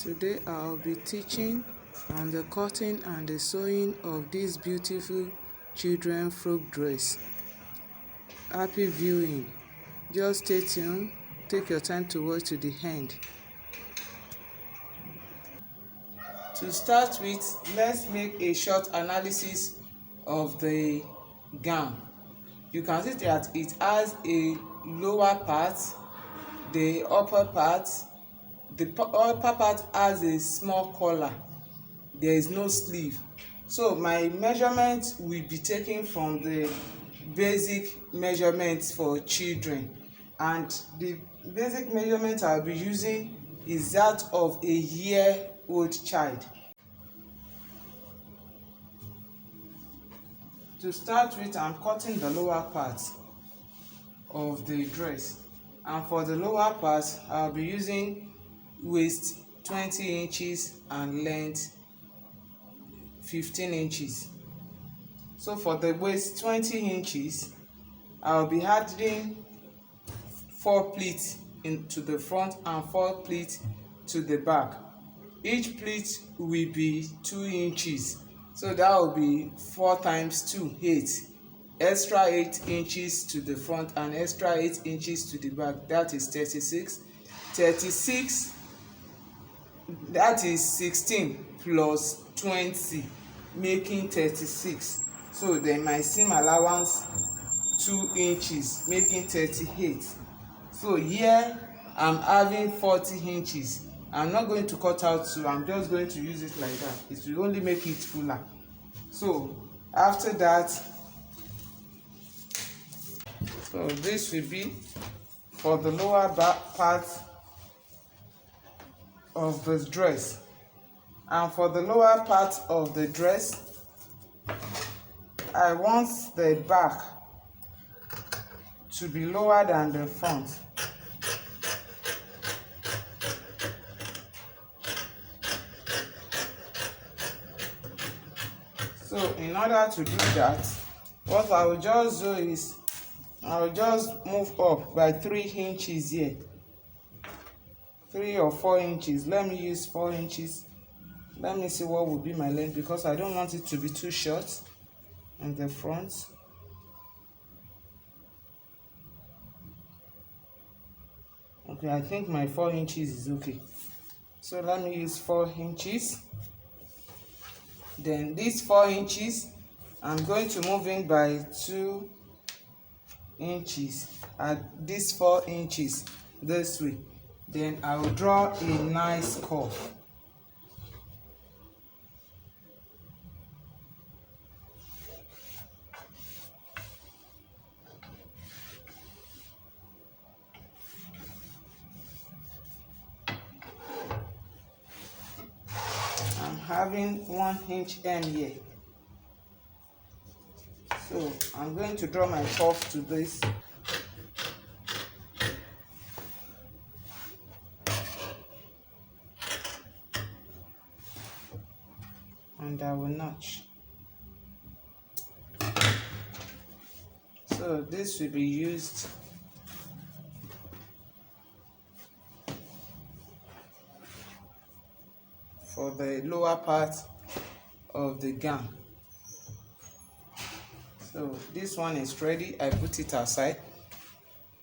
Today I'll be teaching on the cutting and the sewing of this beautiful children frock dress. Happy viewing. Just stay tuned. Take your time to watch to the end. To start with, let's make a short analysis of the gown. You can see that it has a lower part, the upper part. The upper part has a small collar. There is no sleeve. So my measurement will be taken from the basic measurements for children, and the basic measurement I'll be using is that of a year-old child. To start with, I'm cutting the lower part of the dress, and for the lower part I'll be using waist 20 inches and length 15 inches. So for the waist 20 inches, I'll be adding 4 pleats into the front and 4 pleats to the back. Each pleat will be 2 inches, so that will be 4 times 2, 8. Extra 8 inches to the front and extra 8 inches to the back. That is 36. 36, that is 16 plus 20, making 36. So then my seam allowance 2 inches, making 38. So here I'm having 40 inches. I'm not going to cut out 2, I'm just going to use it like that. It will only make it fuller. So after that, so this will be for the lower back part of the dress. And for the lower part of the dress, I want the back to be lower than the front. So in order to do that, what I will just do is I will just move up by 3 inches here. 3 or 4 inches. Let me use 4 inches. Let me see what will be my length, because I don't want it to be too short in the front. Okay, I think my 4 inches is okay. So let me use 4 inches. Then these 4 inches, I'm going to move in by 2 inches at these 4 inches this way. Then I will draw a nice curve. I'm having 1 inch M here. So I'm going to draw my curve to this. And I will notch. So this will be used for the lower part of the gown. So this one is ready. I put it aside.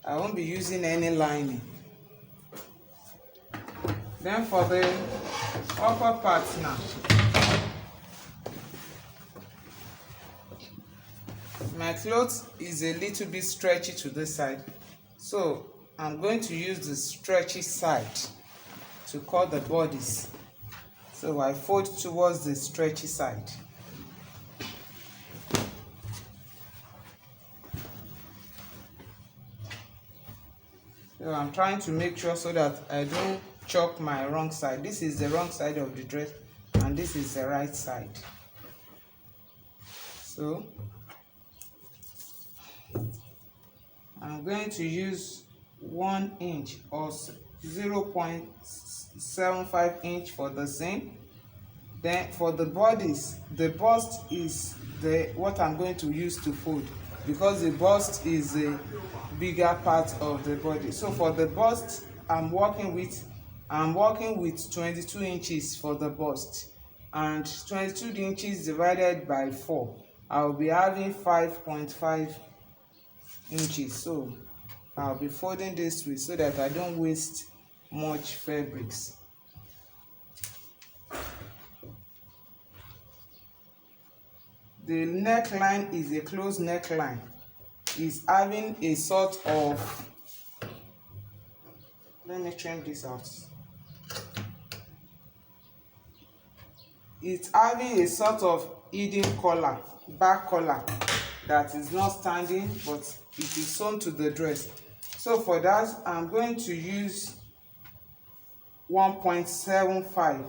I won't be using any lining. Then for the upper part now, my cloth is a little bit stretchy to this side, so I'm going to use the stretchy side to cut the bodies. So I fold towards the stretchy side. So I'm trying to make sure so that I don't chop my wrong side. This is the wrong side of the dress and this is the right side. So I'm going to use 1 inch or 0.75 inch for the seam. Then for the bodies, the bust is what I'm going to use to fold, because the bust is a bigger part of the body. So for the bust, I'm working with I'm working with 22 inches for the bust, and 22 inches divided by 4, I'll be having 5.5 inches. So I'll be folding this way so that I don't waste much fabrics. The neckline is a closed neckline. It's having a sort of, let me trim this out. It's having a sort of hidden collar, back collar, that is not standing but it is sewn to the dress. So for that, I'm going to use 1.75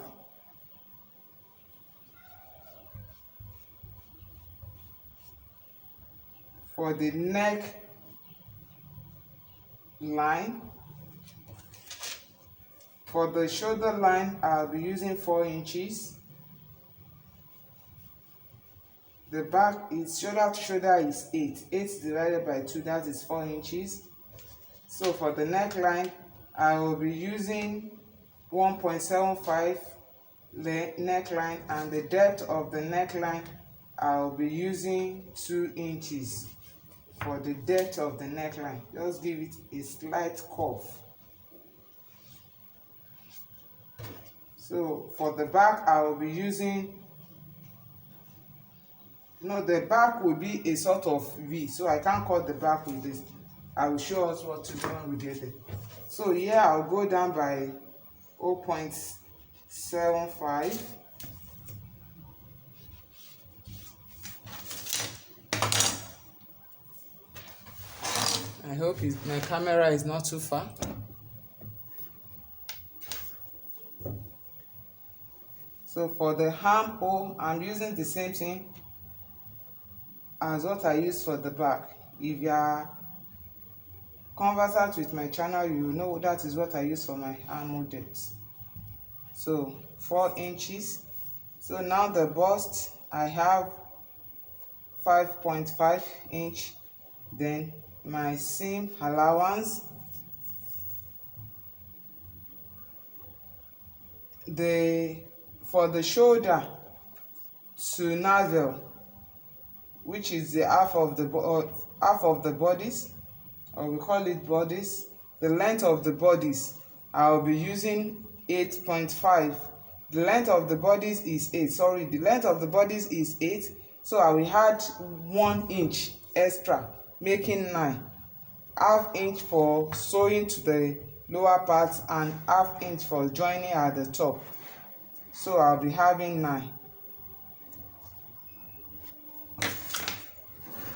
for the neck line. For the shoulder line, I'll be using 4 inches. The back is shoulder to shoulder is 8. 8 divided by 2, that is 4 inches. So for the neckline, I will be using 1.75 neckline, and the depth of the neckline, I'll be using 2 inches for the depth of the neckline. Just give it a slight curve. So for the back, I will be using, no, the back will be a sort of V, so I can't cut the back with this. I will show us what to do when we get it. So here I'll go down by 0.75. I hope my camera is not too far. So for the armhole, I'm using the same thing as what I use for the back. If you are conversant with my channel, you will know that is what I use for my armhole depth. So 4 inches. So now the bust, I have 5.5 inch. Then my seam allowance, for the shoulder to navel, which is the half of the bodies, or we call it bodies, the length of the bodies, I'll be using 8.5. The length of the bodies is 8. Sorry, the length of the bodies is 8. So I will add 1 inch extra, making 9. Half inch for sewing to the lower part and half inch for joining at the top. So I'll be having 9.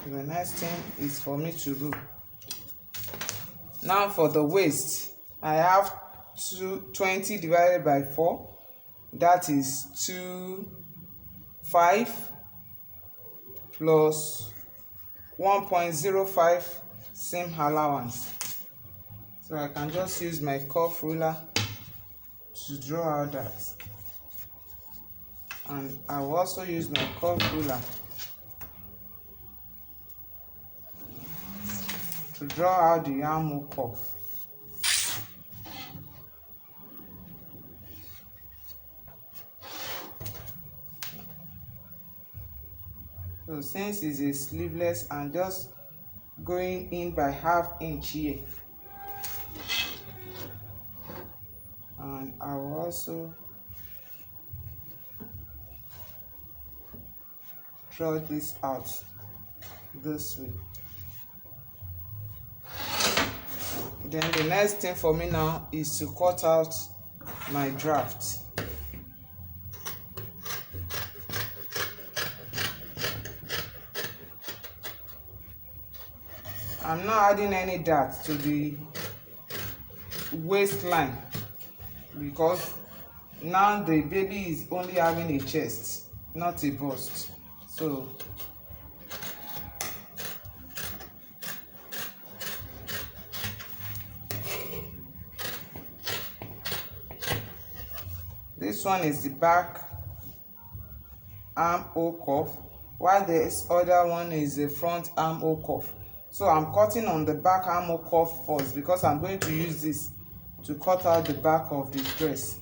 The next thing is for me to do. Now for the waist, I have 20 divided by 4. That is 2.5 plus 1.05 seam allowance. So I can just use my curve ruler to draw out that. And I will also use my curve ruler to draw out the armhole curve. So since it's a sleeveless, I'm just going in by ½ inch here. And I will also draw this out this way. Then the next thing for me now is to cut out my draft. I'm not adding any dart to the waistline because now the baby is only having a chest, not a bust. So this one is the back armhole cuff, while this other one is the front armhole cuff. So I'm cutting on the back armhole cuff first because I'm going to use this to cut out the back of the dress.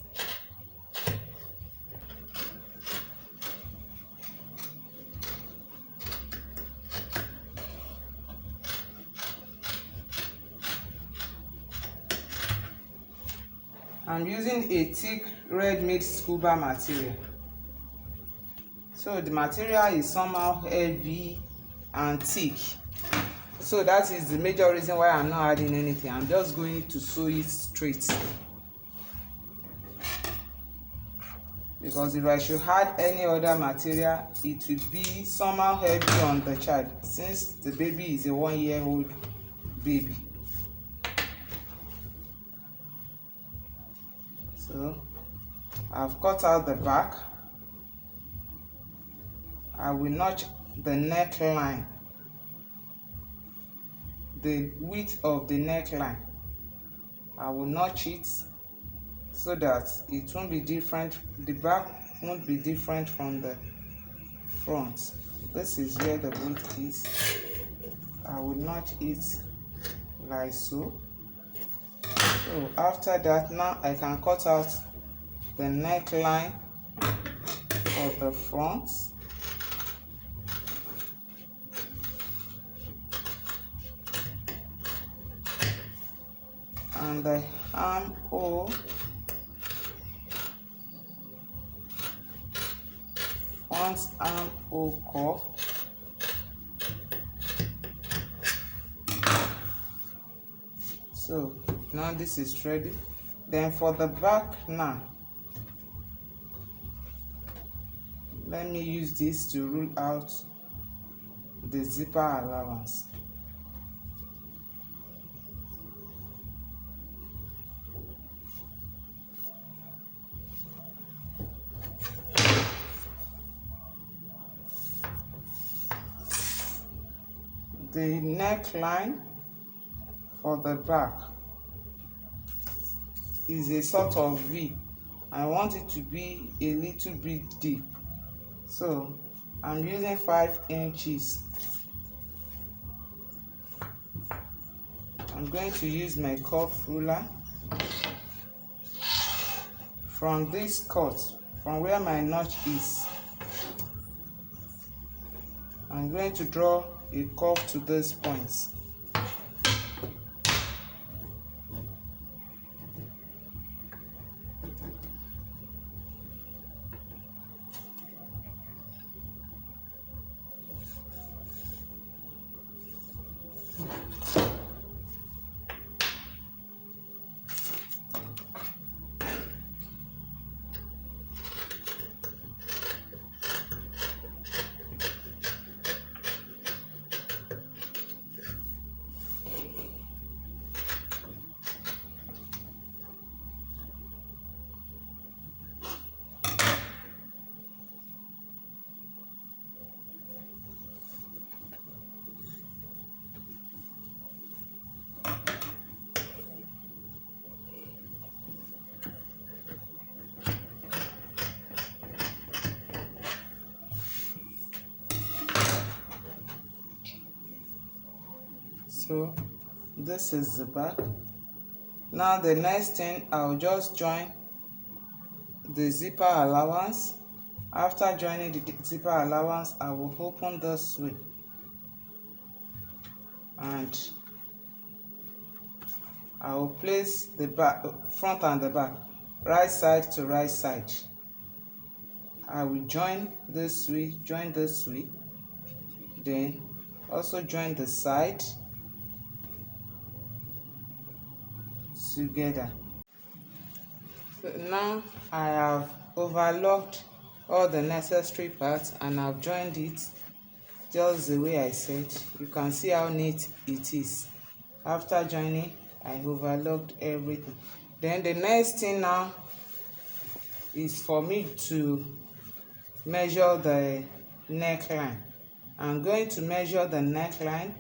I'm using a thick red mixed scuba material. So the material is somehow heavy and thick. So that is the major reason why I'm not adding anything. I'm just going to sew it straight. Because if I should add any other material, it will be somehow heavy on the child, since the baby is a 1-year-old baby. So I've cut out the back. I will notch the neckline, the width of the neckline. I will notch it so that it won't be different, the back won't be different from the front. This is where the width is. I will notch it like so. So after that, now I can cut out the neckline for the front. And the armhole front armhole cuff. So now this is ready. Then for the back now, let me use this to rule out the zipper allowance. The neckline for the back is a sort of V. I want it to be a little bit deep, so I'm using 5 inches. I'm going to use my cuff ruler. From this cut, from where my notch is, I'm going to draw a curve to these points. So this is the back. Now the next thing, I'll just join the zipper allowance. After joining the zipper allowance, I will open this way and I will place the back, front and the back, right side to right side. I will join this way, then also join the side together. So now I have overlocked all the necessary parts and I've joined it just the way I said. You can see how neat it is. After joining, I overlocked everything. Then the next thing now is for me to measure the neckline. I'm going to measure the neckline,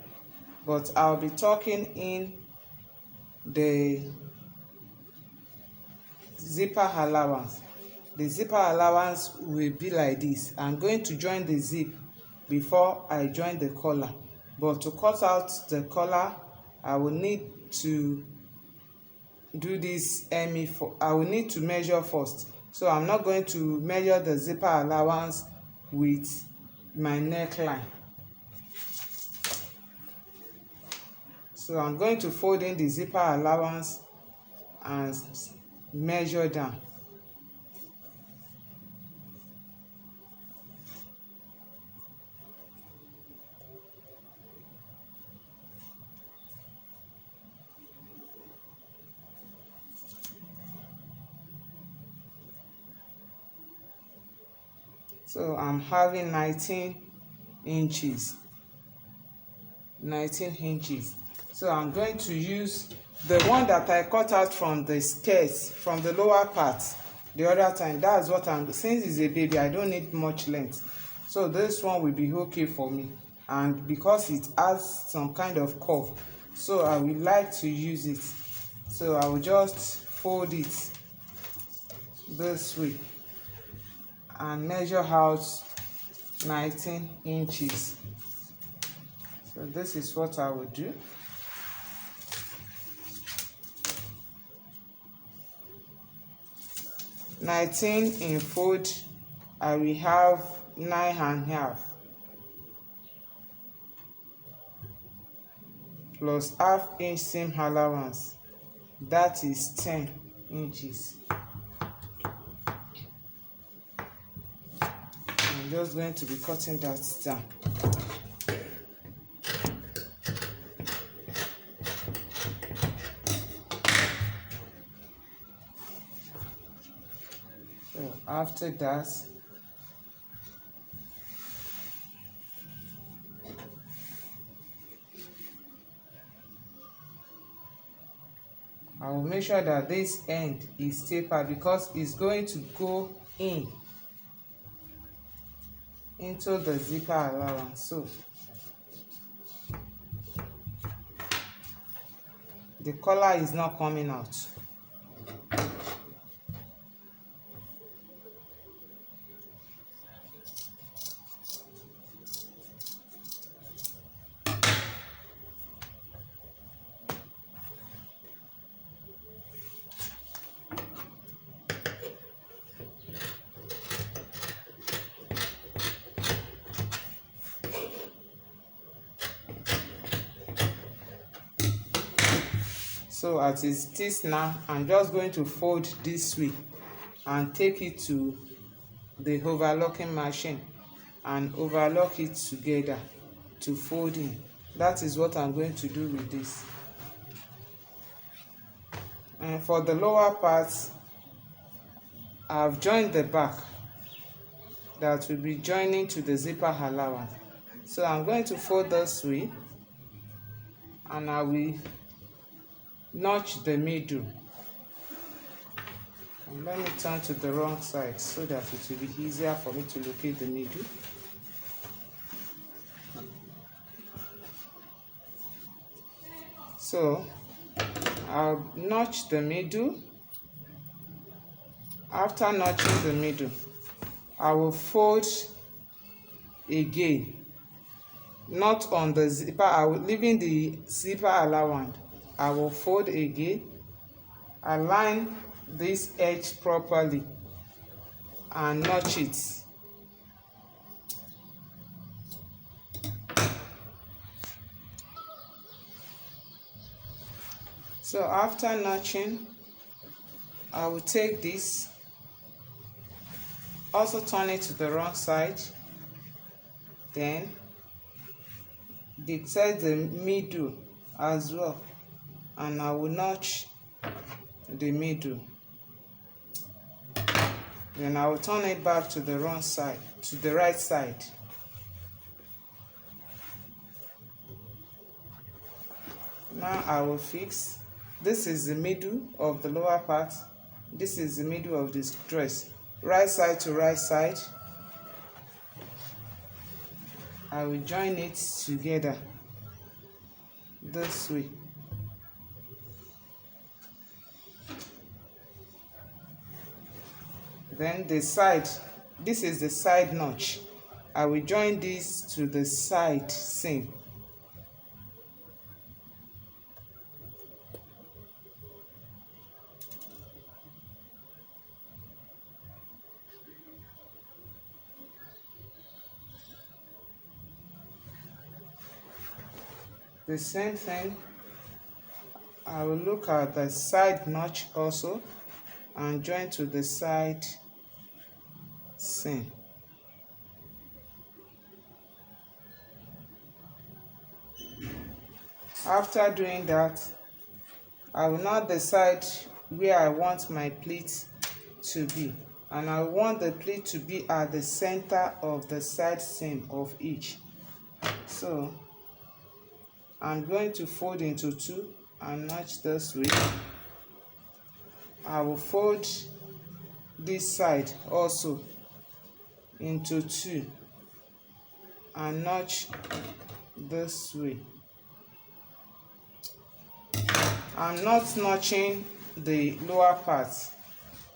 but I'll be talking in the zipper allowance. The zipper allowance will be like this. I'm going to join the zip before I join the collar, but to cut out the collar, I will need to do this hemi for, I will need to measure first. So I'm not going to measure the zipper allowance with my neckline. So I'm going to fold in the zipper allowance and measure down. So I'm having 19 inches. 19 inches. So I'm going to use the one that I cut out from the skirts, from the lower part the other time. That's what since it's a baby, I don't need much length. So this one will be okay for me. And because it has some kind of curve, so I would like to use it. So I will just fold it this way and measure out 19 inches. So this is what I will do. Nineteen in fold, I will have 9.5 plus half-inch seam allowance, that is 10 inches. I'm just going to be cutting that down. So after that, I will make sure that this end is tapered because it's going to go into the zipper allowance. So the collar is not coming out. So as it is now, I'm just going to fold this way and take it to the overlocking machine and overlock it together to fold in. That is what I'm going to do with this. And for the lower part, I've joined the back that will be joining to the zipper allowance. So I'm going to fold this way and I will notch the middle. And let me turn to the wrong side so that it will be easier for me to locate the middle. So I'll notch the middle. After notching the middle, I will fold again, not on the zipper. I will leaving the zipper allowance. I will fold again, align this edge properly and notch it. So after notching, I will take this, also turn it to the wrong side, then dictate the middle as well, and I will notch the middle. Then I will turn it back to the wrong side, to the right side. Now I will fix. This is the middle of the lower part. This is the middle of this dress. Right side to right side. I will join it together this way. Then the side, this is the side notch. I will join this to the side seam. The same thing, I will look at the side notch also and join to the side seam. After doing that, I will now decide where I want my pleat to be, and I want the pleat to be at the center of the side seam of each. So I'm going to fold into two and notch this way. I will fold this side also into two and notch this way. I'm not notching the lower part,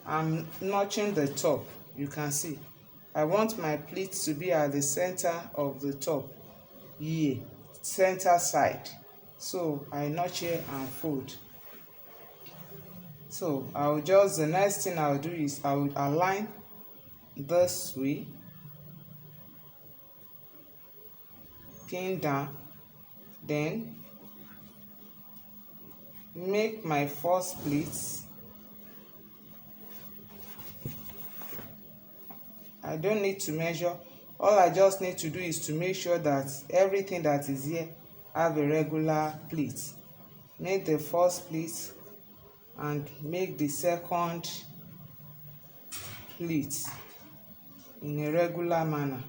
I'm notching the top. You can see I want my pleat to be at the center of the top here, center side. So I notch here and fold. So the next thing I'll do is I will align this way, pin down, then make my first pleat. I don't need to measure. All I just need to do is to make sure that everything that is here have a regular pleat. Make the first pleat and make the second pleat in a regular manner.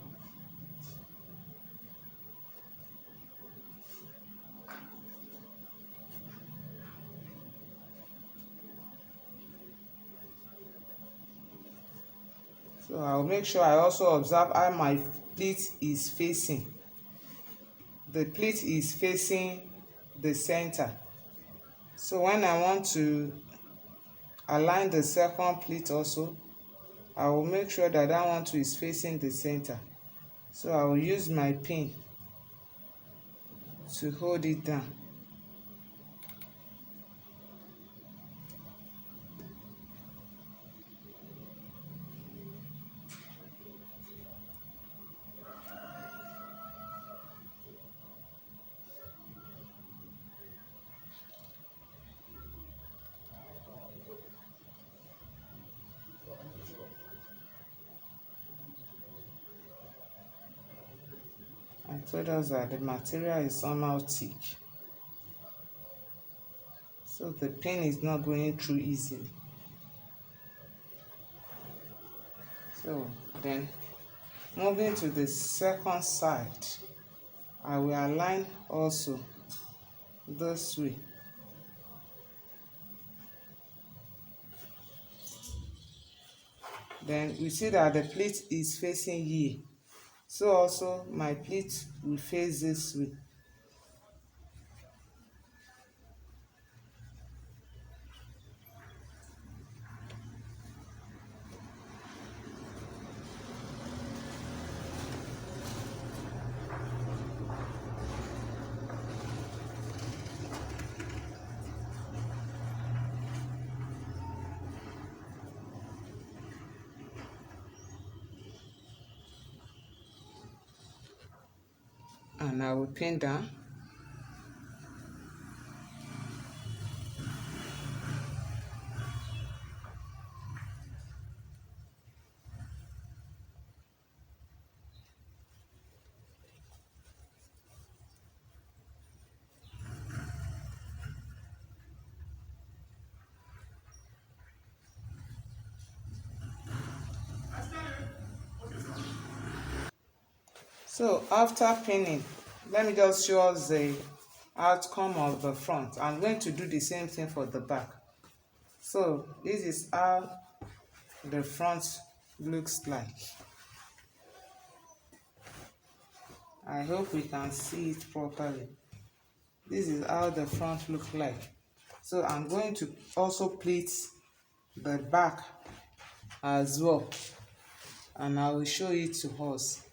So I'll make sure I also observe how my pleat is facing. The pleat is facing the center. So when I want to align the second pleat also, I will make sure that that one too is facing the center. So I will use my pin to hold it down. I told us that the material is somehow thick, so the pin is not going through easily. So then, moving to the second side, I will align also this way. Then you see that the pleat is facing here, so also my pleat will face this way. And I will pin down. So after pinning, let me just show us the outcome of the front. I'm going to do the same thing for the back. So this is how the front looks like. I hope we can see it properly. This is how the front looks like. So I'm going to also pleat the back as well, and I will show it to us.